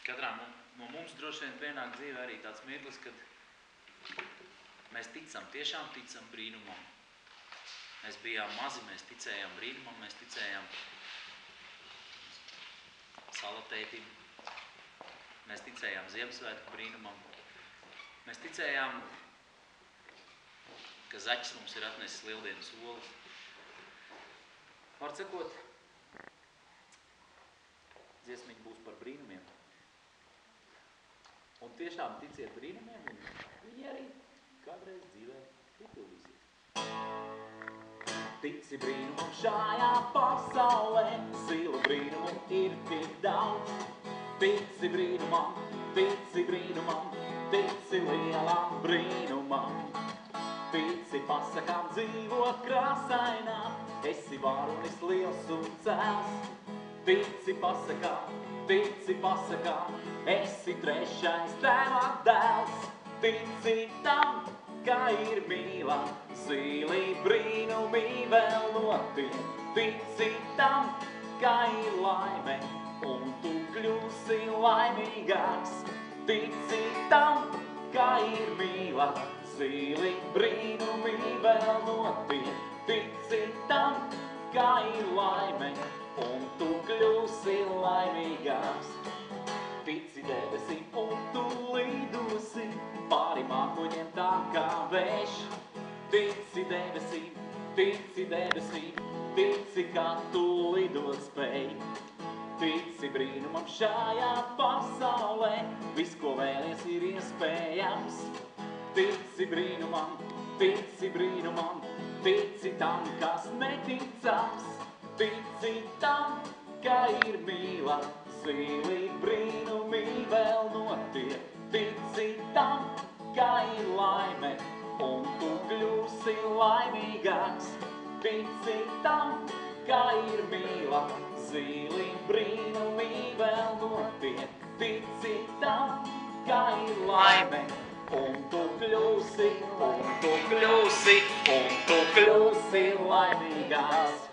Katrā no mums droši vien pienāk dzīvē arī tāds mirklis, kad mēs ticam, tiešām ticam brīnumam. Mēs bijām mazi, mēs ticējām brīnumam, mēs ticējām salatētim, mēs ticējām Ziemassvētku brīnumam, mēs ticējām, ka zaķis mums ir atnesis lieldienas olas. Var sakot, dziesmiņa būs par brīnumiem. Un tiešām ticiet brīnumiem, un viņi arī kādreiz dzīvē piepildīsies. Tici brīnumam šajā pasaulē, silu brīnumu ir tik daudz. Tici brīnumam, tici lielam brīnumam. Tici pasakām dzīvot krāsainā, esi varonis liels un cēls. Tici pasakām, esi trešais Tēva dēls. Tici tam, ka ir mīla, zili brīnumi vēl notiek. Tici tam, ka ir laime, un tu kļūsi laimīgāks. Tici tam, ka ir mīla, zili brīnumi vēl notiek. Tici tam, ka ir laime, un tu kļūsi laimīgāks. Tici debesīm, un tu lidosi pāri mākoņiem tā kā vējš. Tici debesīm, tici, ka tu lidot spēj. Tici brīnumam šajā pasaulē, viss, ko vēlies, ir iespējams. Tici brīnumam, tici tam, kas neticams. Tici tam, ka ir mīla, zili brīnumi vēl notiek. Tici tam, ka ir laime, un tu kļūsi laimīgāks. Tici tam, ka ir mīla, zili brīnumi vēl notiek. Tici tam, ka ir laime, un tu kļūsi laimīgāks.